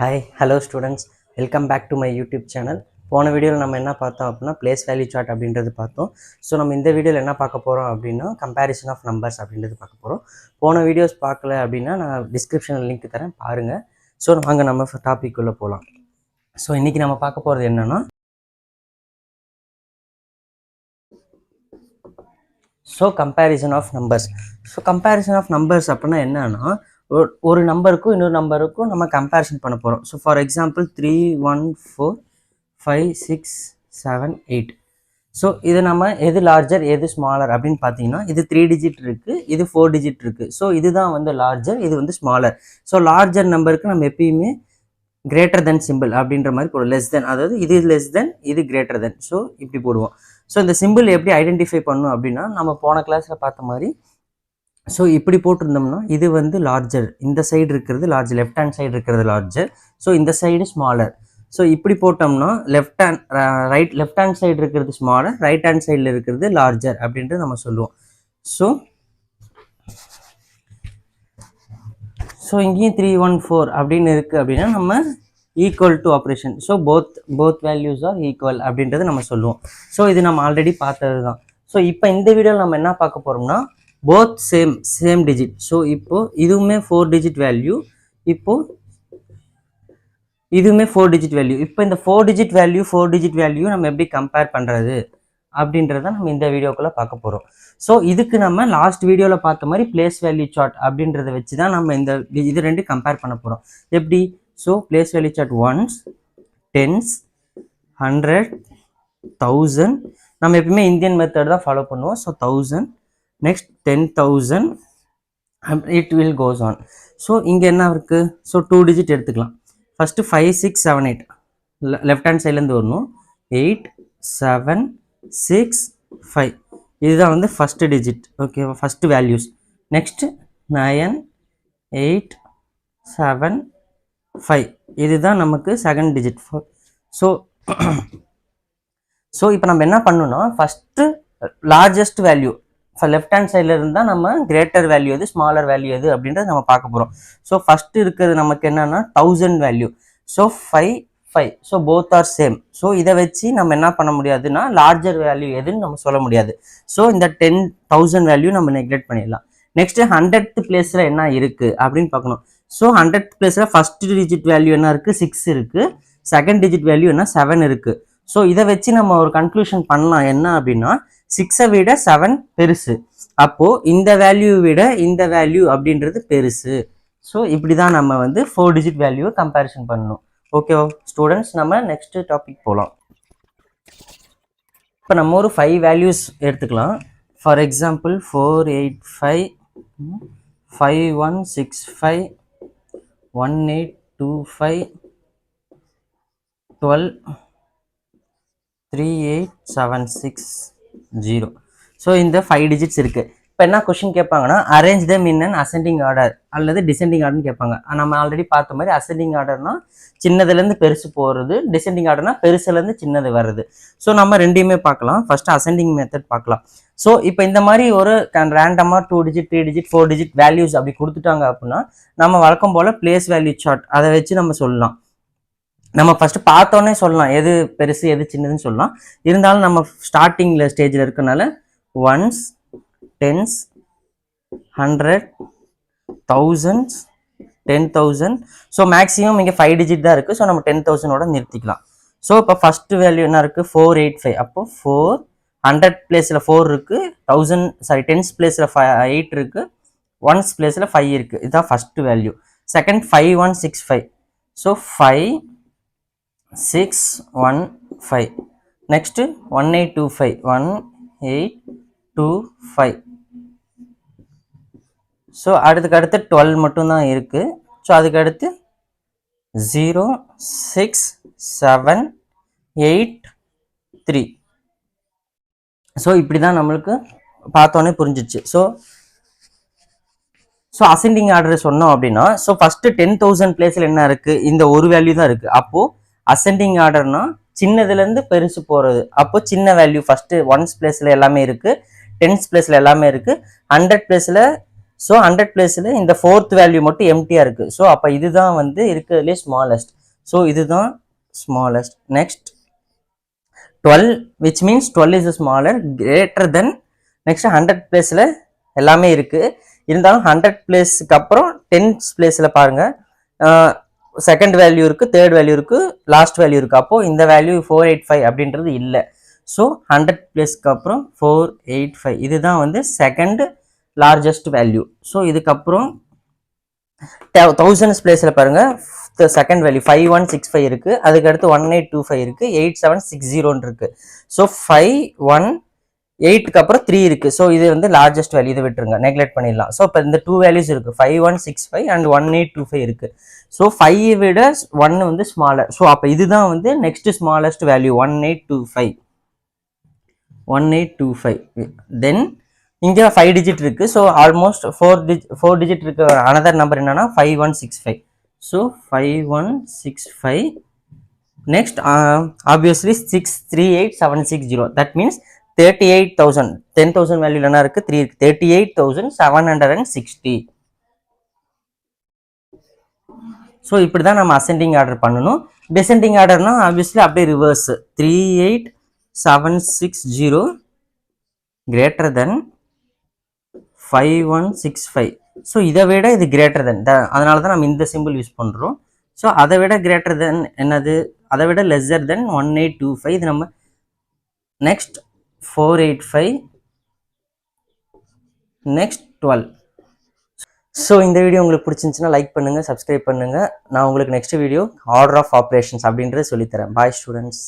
Hi, hello students. Welcome back to my YouTube channel. போன வீடியோவில் நம்ம என்ன பார்த்தோம் அப்படின்னா பிளேஸ் வேல்யூ சார்ட் அப்படின்றது பார்த்தோம். ஸோ நம்ம இந்த வீடியோவில் என்ன பார்க்க போகிறோம் அப்படின்னா கம்பேரிசன் ஆஃப் நம்பர்ஸ் அப்படின்றது பார்க்க போகிறோம். போன வீடியோஸ் பார்க்கல அப்படின்னா நான் டிஸ்கிரிப்ஷனில் லிங்க் தரேன் பாருங்கள். ஸோ வாங்க நம்ம டாபிக் உள்ள போகலாம். ஸோ இன்றைக்கி நம்ம பார்க்க போகிறது என்னென்னா comparison of numbers. Comparison of numbers அப்படின்னா என்னன்னா ஒரு நம்பருக்கும் இன்னொரு நம்பருக்கும் நம்ம கம்பேரிசன் பண்ண போகிறோம். So for example 3 1 4 5 6 7 8. ஸோ இது நம்ம எது லார்ஜர் எது ஸ்மாலர் அப்படின்னு பார்த்தீங்கன்னா இது 3 டிஜிட் இருக்குது, இது 4 டிஜிட் இருக்குது. ஸோ இதுதான் வந்து லார்ஜர், இது வந்து ஸ்மாலர். ஸோ லார்ஜர் நம்பருக்கு நம்ம எப்பயுமே கிரேட்டர் தென் சிம்பிள் அப்படின்ற மாதிரி போடுவோம். லெஸ் தென், அதாவது இது லெஸ் தென் இது கிரேட்டர் தென். ஸோ இப்படி போடுவோம். ஸோ இந்த சிம்பிள் எப்படி ஐடென்டிஃபை பண்ணணும் அப்படின்னா நம்ம போன கிளாஸில் பார்த்த மாதிரி ஸோ இப்படி போட்டிருந்தோம்னா இது வந்து லார்ஜர், இந்த சைடு இருக்கிறது லார்ஜர், லெஃப்ட் ஹேண்ட் சைடு இருக்கிறது லார்ஜர், ஸோ இந்த சைடு ஸ்மாலர். ஸோ இப்படி போட்டோம்னா லெஃப்ட் ஹேண்ட் சைடு இருக்கிறது ஸ்மாலர், ரைட் ஹேண்ட் சைடில் இருக்கிறது லார்ஜர் அப்படின்ட்டு நம்ம சொல்லுவோம். ஸோ இங்கேயும் 3 1 4 அப்படின்னு இருக்குது அப்படின்னா நம்ம equal to operation. So both values are equal அப்படின்றது நம்ம சொல்லுவோம். ஸோ இது நம்ம ஆல்ரெடி பார்த்தது தான். ஸோ இப்போ இந்த வீடியோவில் நம்ம என்ன பார்க்க போகிறோம்னா போத் சேம் டிஜிட். ஸோ இப்போ இதுவுமே 4 டிஜிட் வேல்யூ, இப்போ இதுவுமே 4 டிஜிட் வேல்யூ. இப்போ இந்த 4 டிஜிட் வேல்யூ நம்ம எப்படி கம்பேர் பண்ணுறது அப்படின்றத நம்ம இந்த வீடியோக்குள்ளே பார்க்க போகிறோம். ஸோ இதுக்கு நம்ம லாஸ்ட் வீடியோவில் பார்த்த மாதிரி பிளேஸ் வேல்யூ சார்ட் அப்படின்றத வச்சு தான் நம்ம இது ரெண்டு கம்பேர் பண்ண போகிறோம். எப்படி? So place value chart ones, tens, 100, 1000. நம்ம எப்பவுமே இந்தியன் மெத்தட் தான் ஃபாலோ பண்ணுவோம். So 1000, next 10,000, it will goes on. So இங்கே என்ன இருக்குது? ஸோ 2 டிஜிட் எடுத்துக்கலாம். ஃபஸ்ட்டு 5 6 7 8 லெஃப்ட் ஹேண்ட் சைட்லேருந்து வரணும். 8 7 6 5 இதுதான் வந்து first digit. Okay, first values. Next 9 8 7 5 இதுதான் நமக்கு செகண்ட் டிஜிட். ஸோ இப்போ நம்ம என்ன பண்ணணும்னா first largest value left hand சைடில் இருந்தால் நம்ம கிரேட்டர் வேல்யூ எது ஸ்மாலர் வேல்யூ எது அப்படின்றத நம்ம பார்க்க போகிறோம். ஸோ ஃபஸ்ட்டு இருக்கிறது நமக்கு என்னன்னா 1000 value. So 5 5. So both are same. So இதை வச்சு நம்ம என்ன பண்ண முடியாதுன்னா லார்ஜர் வேல்யூ எதுன்னு நம்ம சொல்ல முடியாது. ஸோ இந்த 10,000 வேல்யூ நம்ம நெக்லெக்ட் பண்ணிடலாம். நெக்ஸ்ட்டு 100th பிளேஸில் என்ன இருக்குது அப்படின்னு பார்க்கணும். ஸோ 100th பிளேஸில் ஃபஸ்ட் டிஜிட் வேல்யூ என்ன இருக்குது? 6 இருக்குது. செகண்ட் டிஜிட் வேல்யூ என்ன? 7 இருக்குது. ஸோ இதை வச்சு நம்ம ஒரு கன்க்ளூஷன் பண்ணலாம். என்ன அப்படின்னா 6ஐ விட 7 பெருசு, அப்போது இந்த வேல்யூ விட இந்த வேல்யூ அப்படின்றது பெருசு. ஸோ இப்படி தான் நம்ம வந்து 4 டிஜிட் வேல்யூவை கம்பேரிசன் பண்ணணும். ஓகே ஸ்டூடெண்ட்ஸ், நம்ம நெக்ஸ்ட் டாபிக் போகலாம். இப்போ நம்ம ஒரு 5 வேல்யூஸ் எடுத்துக்கலாம். For example 485 5165 1825 12 38760. ஸோ இந்த 5 டிஜிட்ஸ் இருக்குது. இப்போ என்ன கொஸ்டின் கேட்பாங்கன்னா arrange them in an ascending order அல்லது டிசெண்டிங் ஆர்டர்னு கேட்பாங்க. நம்ம ஆல்ரெடி பார்த்த மாதிரி அசெண்டிங் ஆர்டர்னா சின்னதுலேருந்து பெருசு போகிறது, டிசெண்டிங் ஆர்டர்னா பெருசுலேருந்து சின்னது வருது. ஸோ நம்ம ரெண்டையுமே பார்க்கலாம். ஃபஸ்ட்டு அசெண்டிங் மெத்தட் பார்க்கலாம். ஸோ இப்போ இந்த மாதிரி ஒரு ரேண்டமாக 2 டிஜிட் 3 டிஜிட் 4 டிஜிட் வேல்யூஸ் அப்படி கொடுத்துட்டாங்க அப்படின்னா நம்ம வழக்கம் போல் பிளேஸ் வேல்யூ சார்ட் அதை வச்சு நம்ம சொல்லலாம். நம்ம ஃபஸ்ட்டு பார்த்தோன்னே சொல்லலாம் எது பெருசு எது சின்னதுன்னு சொல்லலாம். இருந்தாலும் நம்ம ஸ்டார்டிங்கில் ஸ்டேஜில் இருக்கனால 1s 10s 100 1000s 10,000. So maximum இங்கே 5 டிஜிட் தான் இருக்குது. ஸோ நம்ம 10,000ஓட நிறுத்திக்கலாம். ஸோ இப்போ ஃபஸ்ட்டு வேல்யூ என்ன இருக்குது? 485. அப்போ 4 100 பிளேஸில் 4 இருக்குது, 1000 10s பிளேஸில் 8 இருக்குது, 1s பிளேஸில் 5 இருக்குது. இதுதான் first value. Second 5165. So 5 6 1 5. Next 1825 1825. So அடுத்து 12 மட்டும்தான் இருக்குது. ஸோ அதுக்கு அடுத்து 0 6 7 8 3. ஸோ இப்படி தான் நம்மளுக்கு பார்த்தோன்னே புரிஞ்சிச்சு. ஸோ அசெண்டிங் ஆர்டர் சொன்னோம் அப்படின்னா ஸோ ஃபஸ்ட்டு 10,000 பிளேஸில் என்ன இருக்குது? இந்த ஒரு வேல்யூ தான் இருக்குது. அப்போது அசெண்டிங் ஆர்டர்னா சின்னதுலேருந்து பெருசு போகிறது. அப்போ சின்ன வேல்யூ ஃபஸ்ட்டு 1s பிளேஸில் எல்லாமே இருக்குது, 10s பிளேஸில் எல்லாமே இருக்குது, 100 பிளேஸில் ஸோ 100 பிளேஸில் இந்த 4th வேல்யூ மட்டும் எம்டியாக இருக்குது. ஸோ அப்போ இதுதான் வந்து இருக்கிறதுலே ஸ்மாலஸ்ட். ஸோ இதுதான் smallest. Next 12, which means 12 is smaller, greater than. Next 100 பிளேஸில் எல்லாமே இருக்குது. இருந்தாலும் 100 பிளேஸ்க்கு அப்புறம் 10th பிளேஸில் பாருங்கள், செகண்ட் வேல்யூ இருக்குது, தேர்ட் வேல்யூ இருக்குது, லாஸ்ட் வேல்யூ இருக்குது. அப்போது இந்த வேல்யூ 485 அப்படின்றது இல்லை. ஸோ 100 பிளேஸ்க்கு அப்புறம் 485 இதுதான் வந்து செகண்ட் லார்ஜஸ்ட் வேல்யூ. ஸோ இதுக்கப்புறம் 1000 பிளேஸில் பாருங்கள், செகண்ட் வேல்யூ 5165 இருக்குது, அதுக்கடுத்து 1825 இருக்குது, 8760 இருக்குது. ஸோ 518க்கு அப்புறம் 3 இருக்குது. ஸோ இது வந்து லார்ஜஸ்ட் வேல்யூ, இதை விட்டுருங்க, நெக்லெக்ட் பண்ணிடலாம். ஸோ இப்போ இந்த 2 வேல்யூஸ் இருக்குது, 5165 அண்ட் 1825 இருக்குது. ஸோ 5 விட 1 வந்து ஸ்மாலர். ஸோ அப்போ இதுதான் வந்து நெக்ஸ்ட் ஸ்மாலஸ்ட் வேல்யூ 1825. தென் இங்கே 5 டிஜிட் இருக்குது. ஸோ ஆல்மோஸ்ட் 4 டிஜிட் இருக்க அனதர் நம்பர் என்னன்னா 5165. So 5165. Next obviously 638760. That means 38,000. 10,000 வேல்யூல என்ன இருக்குது, 3 இருக்குது, 38,760. ஸோ இப்படி தான் நம்ம அசெண்டிங் ஆர்டர் பண்ணணும். டிசெண்டிங் ஆர்டர்னா ஆப்வியஸ்லி அப்படியே ரிவர்ஸ், 38,760 கிரேட்டர் தென் 5165. ஸோ இதை விட இது கிரேட்டர் தென், அதனால தான் நம்ம இந்த சிம்பிள் யூஸ் பண்ணுறோம். ஸோ அதை விட கிரேட்டர் தென் என்னது, அதை விட லெஸ்ஸர் தென் 1825. இது நம்ம நெக்ஸ்ட் 485, நெக்ஸ்ட் 12. ஸோ இந்த வீடியோ உங்களுக்கு பிடிச்சிருந்துச்சுன்னா லைக் பண்ணுங்கள், சப்ஸ்கிரைப் பண்ணுங்கள். நான் உங்களுக்கு next video order of operations அப்படின்றத சொல்லித்தரேன். Bye students.